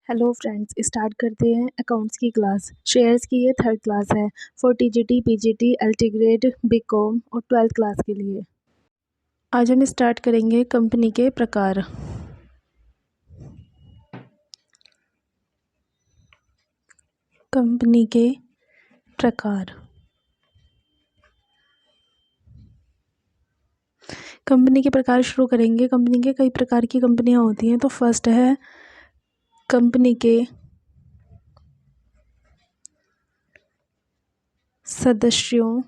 Hello friends, start करते हैं accounts की क्लास। शेयर्स की ये थर्ड क्लास है for TGT, PGT, LT grade, BCom और 12th क्लास के लिए। आज हम स्टार्ट करेंगे कंपनी के प्रकार। कंपनी के प्रकार। कंपनी के प्रकार शुरू करेंगे। कंपनी के कई प्रकार की कंपनियां होती हैं। तो फर्स्ट है कंपनी के सदस्यों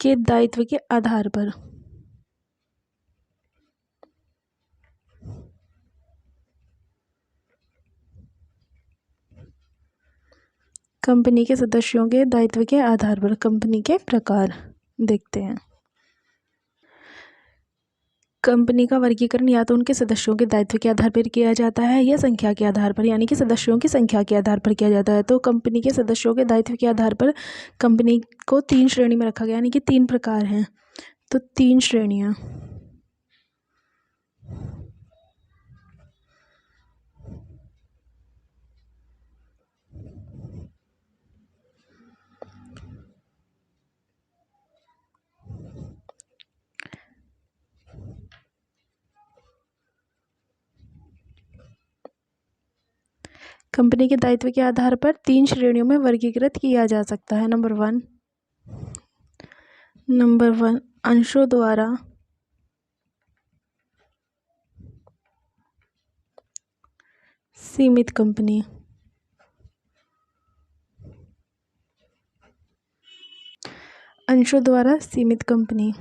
के दायित्व के आधार पर। कंपनी के सदस्यों के दायित्व के आधार पर कंपनी के प्रकार देखते हैं। कंपनी का वर्गीकरण या तो उनके सदस्यों के दायित्व के आधार पर किया जाता है या संख्या के आधार पर, यानी कि सदस्यों की संख्या के आधार पर किया जाता है। तो कंपनी के सदस्यों के दायित्व के आधार पर कंपनी को 3 श्रेणी में रखा गया, यानी कि 3 प्रकार हैं। तो 3 श्रेणियां। कंपनी के दायित्व के आधार पर 3 श्रेणियों में वर्गीकृत किया जा सकता है। नंबर वन, अंशों द्वारा सीमित कंपनी। अंशों द्वारा सीमित कंपनी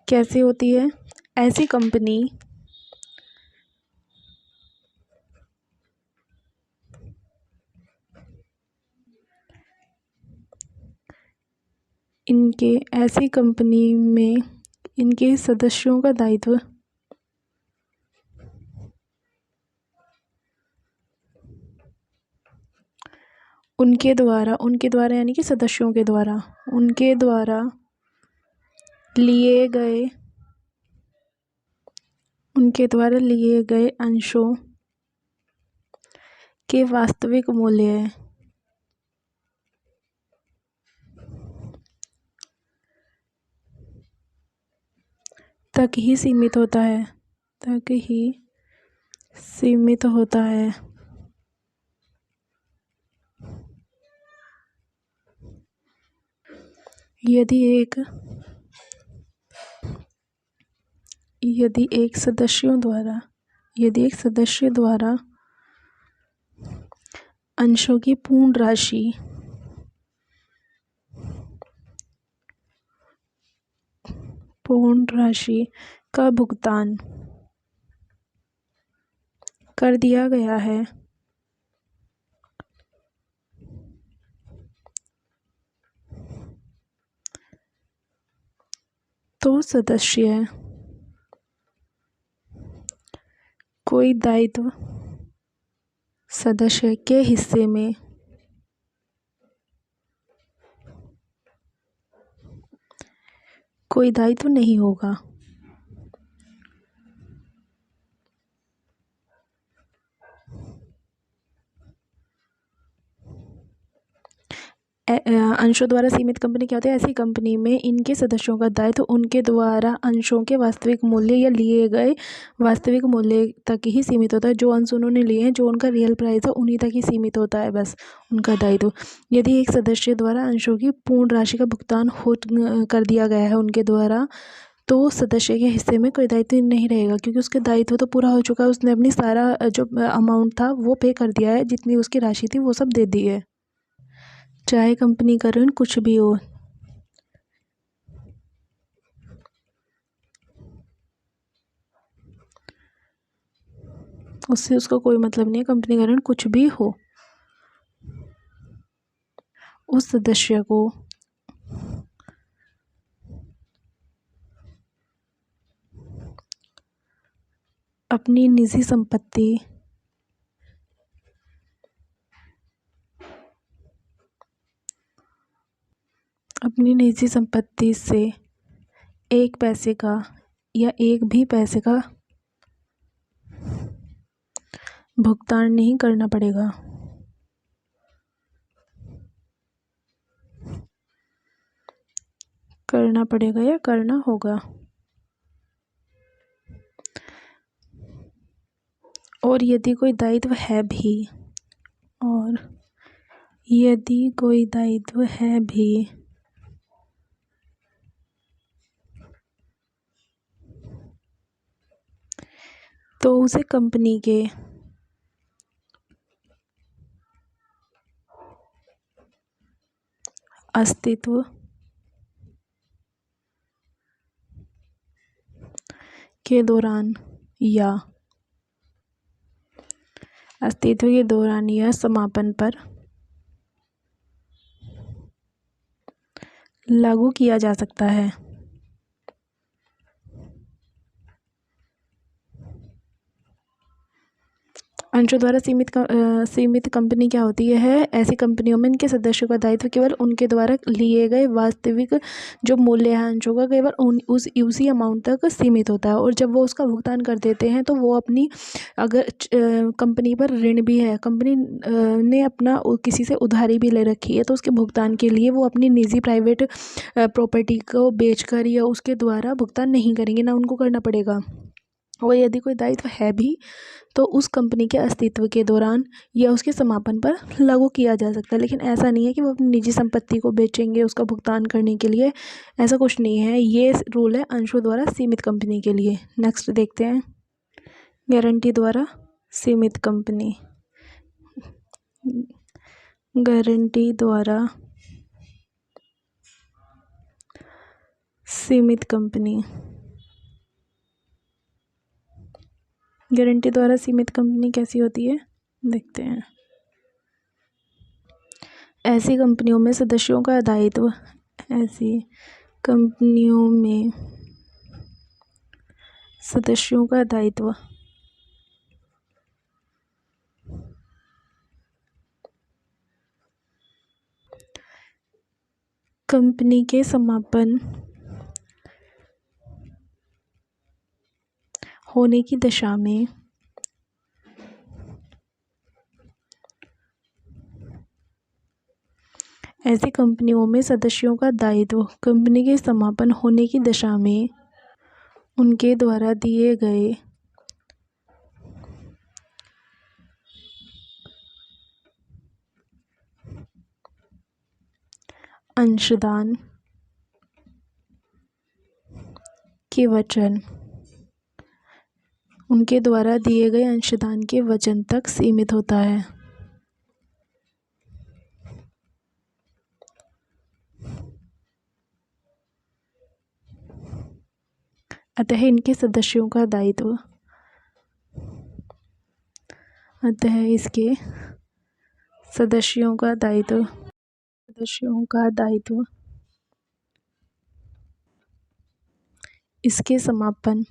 कैसे होती है? ऐसी कंपनी ऐसी कंपनी में इनके सदस्यों का दायित्व उनके द्वारा यानी कि सदस्यों के द्वारा, उनके द्वारा लिए गए अंशों के वास्तविक मूल्य तक ही सीमित होता है। यदि एक सदस्य द्वारा अंशों की पूर्ण राशि का भुगतान कर दिया गया है तो सदस्य कोई दायित्व सदस्य के हिस्से में कोई दायित्व नहीं होगा। अंशों द्वारा सीमित कंपनी क्या होती है? ऐसी कंपनी में इनके सदस्यों का दायित्व उनके द्वारा अंशों के वास्तविक मूल्य या लिए गए वास्तविक मूल्य तक ही सीमित होता है। जो अंश उन्होंने लिए हैं, जो उनका रियल प्राइस है, उन्हीं तक ही सीमित होता है बस उनका दायित्व। यदि एक सदस्य द्वारा अंशों की पूर्ण राशि का भुगतान कर दिया गया है उनके द्वारा, तो सदस्य के हिस्से में कोई दायित्व नहीं रहेगा, क्योंकि उसके दायित्व तो पूरा हो चुका है। उसने अपनी सारा जो अमाउंट था वो पे कर दिया है, जितनी उसकी राशि थी वो सब दे दी है, चाहे कंपनी का ऋण कुछ भी हो। उससे उसको कोई मतलब नहीं है, कंपनी का ऋण कुछ भी हो। उस सदस्य को अपनी निजी संपत्ति से 1 पैसे का या 1 भी पैसे का भुगतान नहीं करना पड़ेगा। करना पड़ेगा या करना होगा। और यदि कोई दायित्व है भी, और यदि कोई दायित्व है भी, तो उसे कंपनी के अस्तित्व के दौरान या समापन पर लागू किया जा सकता है। अंशों द्वारा सीमित कंपनी क्या होती है? ऐसी कंपनियों में इनके सदस्यों का दायित्व केवल उनके द्वारा लिए गए वास्तविक जो मूल्य है अंशों का, केवल उसी अमाउंट तक सीमित होता है। और जब वो उसका भुगतान कर देते हैं तो वो अपनी, अगर कंपनी पर ऋण भी है, कंपनी ने अपना किसी से उधारी भी ले रखी है, तो उसके भुगतान के लिए वो अपनी निजी प्राइवेट प्रॉपर्टी को बेचकर या उसके द्वारा भुगतान नहीं करेंगे, ना उनको करना पड़ेगा। और यदि कोई दायित्व है भी तो उस कंपनी के अस्तित्व के दौरान या उसके समापन पर लागू किया जा सकता है। लेकिन ऐसा नहीं है कि वो अपनी निजी संपत्ति को बेचेंगे उसका भुगतान करने के लिए, ऐसा कुछ नहीं है। ये रूल है अंशों द्वारा सीमित कंपनी के लिए। नेक्स्ट देखते हैं, गारंटी द्वारा सीमित कंपनी। गारंटी द्वारा सीमित कंपनी। गारंटी द्वारा सीमित कंपनी कैसी होती है, देखते हैं। ऐसी कंपनियों में सदस्यों का दायित्व, ऐसी कंपनियों में सदस्यों का दायित्व कंपनी के समापन होने की दशा में ऐसी कंपनियों में सदस्यों का दायित्व कंपनी के समापन होने की दशा में उनके द्वारा दिए गए अंशदान के वचन, उनके द्वारा दिए गए अंशदान के वचन तक सीमित होता है। अतः इनके सदस्यों का दायित्व, अतः इसके सदस्यों का दायित्व इसके समापन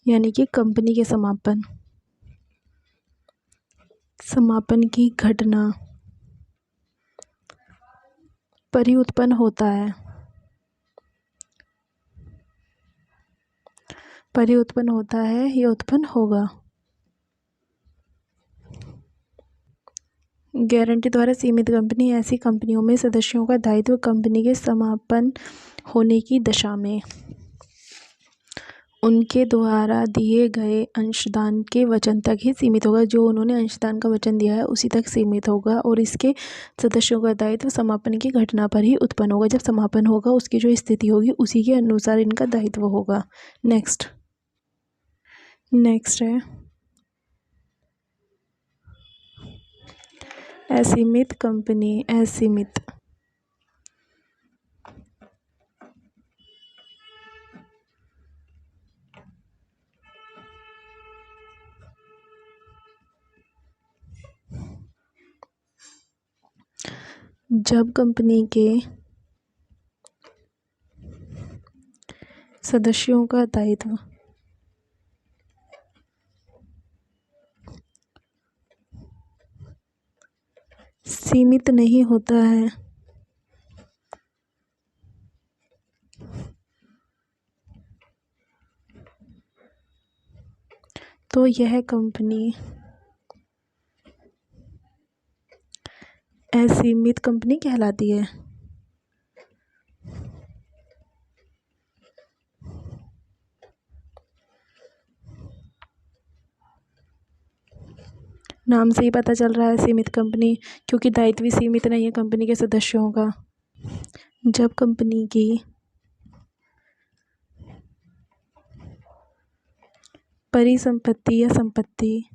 यानी कि कंपनी के समापन की घटना पर ही उत्पन्न होता है, या उत्पन्न होगा। गारंटी द्वारा सीमित कंपनी ऐसी कंपनियों में सदस्यों का दायित्व कंपनी के समापन होने की दशा में उनके द्वारा दिए गए अंशदान के वचन तक ही सीमित होगा। जो उन्होंने अंशदान का वचन दिया है उसी तक सीमित होगा, और इसके सदस्यों का दायित्व समापन की घटना पर ही उत्पन्न होगा। जब समापन होगा उसकी जो स्थिति होगी उसी के अनुसार इनका दायित्व होगा। नेक्स्ट है असीमित कंपनी। असीमित जब कंपनी के सदस्यों का दायित्व सीमित नहीं होता है तो यह कंपनी असीमित कंपनी कहलाती है। नाम से ही पता चल रहा है सीमित कंपनी, क्योंकि दायित्व भी सीमित नहीं है कंपनी के सदस्यों का। जब कंपनी की परिसंपत्ति या संपत्ति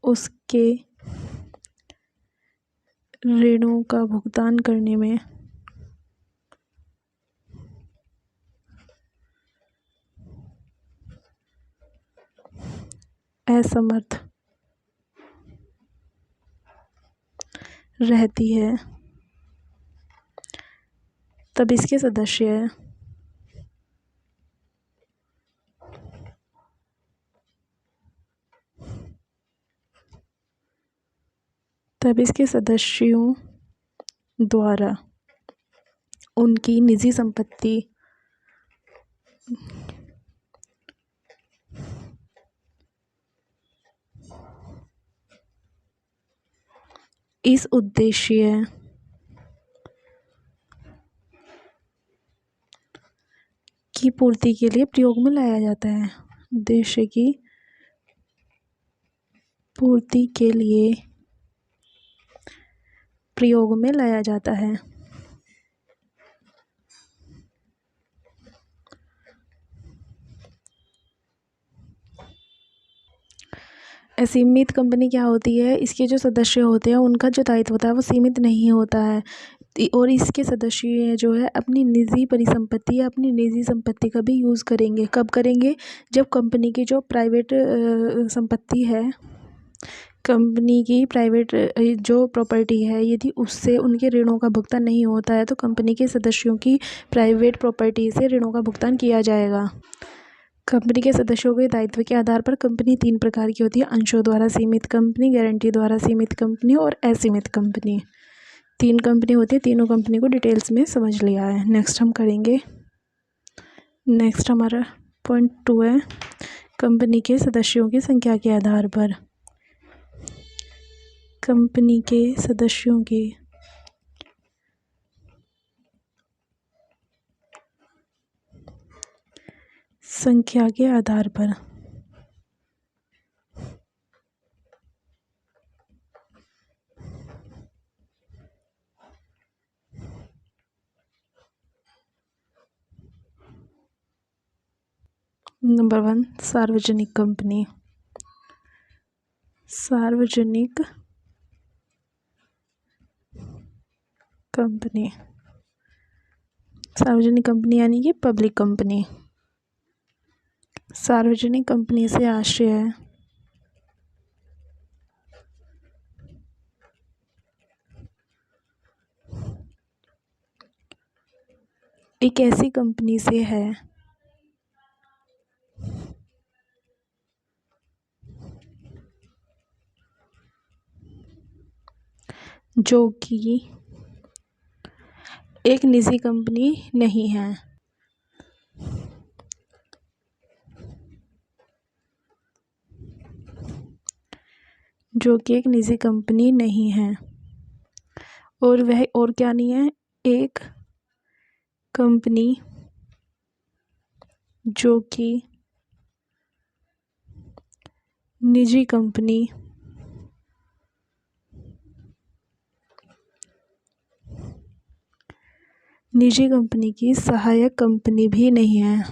उसके ऋणों का भुगतान करने में असमर्थ रहती है, तब इसके सदस्य सदस्यों द्वारा उनकी निजी संपत्ति इस उद्देश्य की पूर्ति के लिए प्रयोग में लाया जाता है। उद्देश्य की पूर्ति के लिए प्रयोग में लाया जाता है। असीमित कंपनी क्या होती है? इसके जो सदस्य होते हैं उनका जो दायित्व होता है वो सीमित नहीं होता है, और इसके सदस्य जो है अपनी निजी परिसंपत्ति या अपनी निजी संपत्ति का भी यूज़ करेंगे। कब करेंगे? जब कंपनी की जो प्राइवेट संपत्ति है, कंपनी की प्राइवेट जो प्रॉपर्टी है, यदि उससे उनके ऋणों का भुगतान नहीं होता है तो कंपनी के सदस्यों की प्राइवेट प्रॉपर्टी से ऋणों का भुगतान किया जाएगा। कंपनी के सदस्यों के दायित्व के आधार पर कंपनी 3 प्रकार की होती है: अंशों द्वारा सीमित कंपनी, गारंटी द्वारा सीमित कंपनी और असीमित कंपनी। 3 कंपनी होती है, तीनों कंपनी को डिटेल्स में समझ लिया है। नेक्स्ट हम करेंगे, नेक्स्ट हमारा पॉइंट 2 है कंपनी के सदस्यों की संख्या के आधार पर। कंपनी के सदस्यों की संख्या के आधार पर नंबर 1 सार्वजनिक कंपनी। सार्वजनिक कंपनी, सार्वजनिक कंपनी यानी कि पब्लिक कंपनी। सार्वजनिक कंपनी से आशय है एक ऐसी कंपनी से है जो कि एक निजी कंपनी नहीं है, जो कि एक निजी कंपनी नहीं है, और वह और क्या नहीं है? एक कंपनी जो कि निजी कंपनी की सहायक कंपनी भी नहीं है।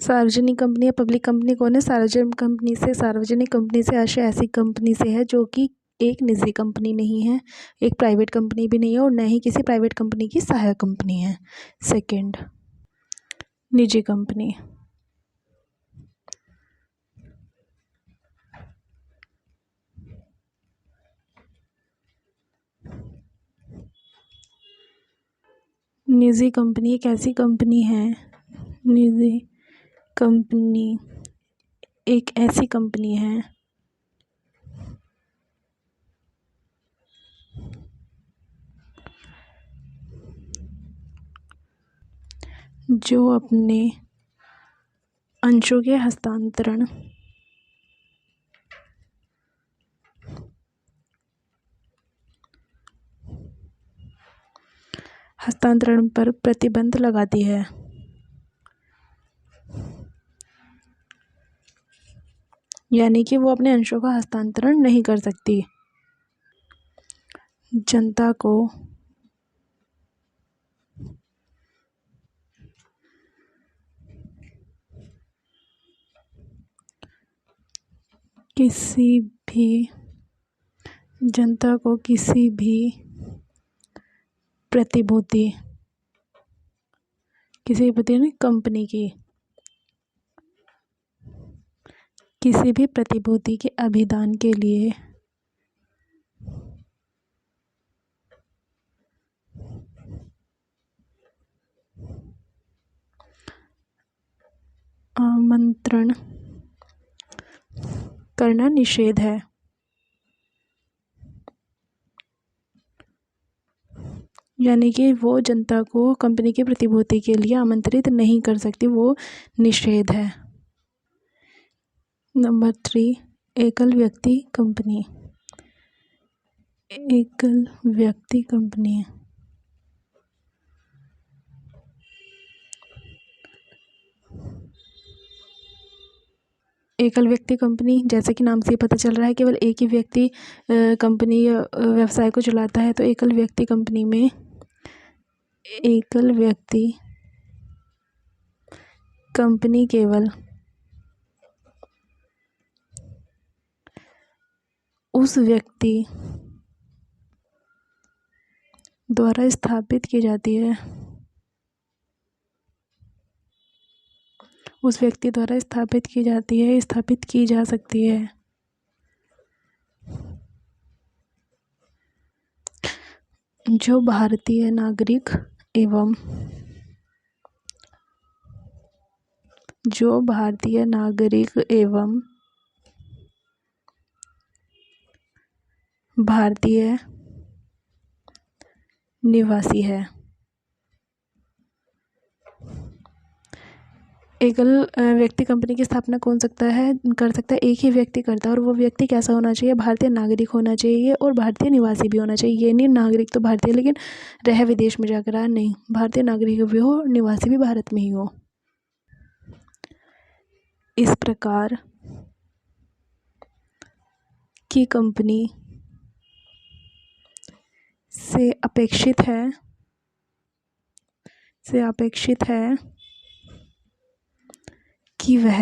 सार्वजनिक कंपनी या पब्लिक कंपनी कौन है? सार्वजनिक कंपनी से आशय ऐसी कंपनी से है जो कि एक निजी कंपनी नहीं है, एक प्राइवेट कंपनी भी नहीं है, और न ही किसी प्राइवेट कंपनी की सहायक कंपनी है। सेकंड, निजी कंपनी। निजी कंपनी एक ऐसी कंपनी है, निजी कंपनी एक ऐसी कंपनी है जो अपने अंशों के हस्तांतरण पर प्रतिबंध लगाती है। यानी कि वो अपने अंशों का हस्तांतरण नहीं कर सकती। जनता को किसी भी प्रतिभूति यानी कंपनी की किसी भी प्रतिभूति के अभिदान के लिए आमंत्रण करना निषेध है। यानी कि वो जनता को कंपनी की प्रतिभूति के लिए आमंत्रित नहीं कर सकती, वो निषेध है। नंबर 3, एकल व्यक्ति कंपनी। एकल व्यक्ति कंपनी जैसे कि नाम से पता चल रहा है केवल एक ही व्यक्ति कंपनी या व्यवसाय को चलाता है। तो एकल व्यक्ति कंपनी में एकल व्यक्ति कंपनी केवल उस व्यक्ति द्वारा स्थापित की जाती है। स्थापित की जा सकती है। जो भारतीय नागरिक एवं भारतीय निवासी है। एकल व्यक्ति कंपनी की स्थापना कर सकता है, एक ही व्यक्ति करता है। और वो व्यक्ति कैसा होना चाहिए? भारतीय नागरिक होना चाहिए और भारतीय निवासी भी होना चाहिए। ये नहीं नागरिक तो भारतीय लेकिन रह विदेश में जाकर रहा, नहीं, भारतीय नागरिक भी हो, निवासी भी भारत में ही हो। इस प्रकार की कंपनी से अपेक्षित है कि वह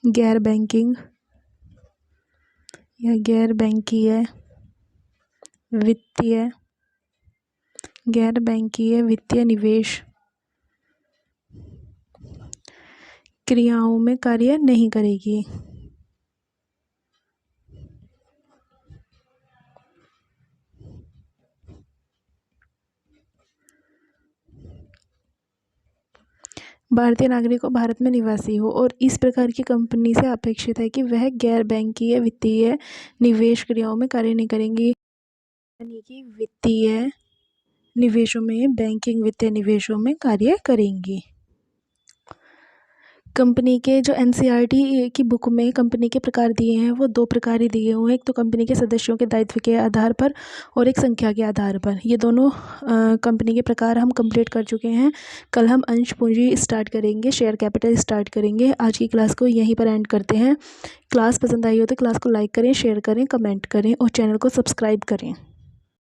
गैर बैंकिंग या गैर बैंकीय वित्तीय निवेश क्रियाओं में कार्य नहीं करेगी। भारतीय नागरिक हो, भारत में निवासी हो और इस प्रकार की कंपनी से अपेक्षित है कि वह गैर बैंकीय वित्तीय निवेश क्रियाओं में कार्य नहीं करेंगी। यानी कि वित्तीय निवेशों में, बैंकिंग वित्तीय निवेशों में कार्य करेंगी। कंपनी के जो एनसीईआरटी की बुक में कंपनी के प्रकार दिए हैं वो 2 प्रकार ही दिए हुए हैं। एक तो कंपनी के सदस्यों के दायित्व के आधार पर और एक संख्या के आधार पर। ये दोनों कंपनी के प्रकार हम कंप्लीट कर चुके हैं। कल हम अंश पूंजी स्टार्ट करेंगे, शेयर कैपिटल स्टार्ट करेंगे। आज की क्लास को यहीं पर एंड करते हैं। क्लास पसंद आई हो तो क्लास को लाइक करें, शेयर करें, कमेंट करें और चैनल को सब्सक्राइब करें।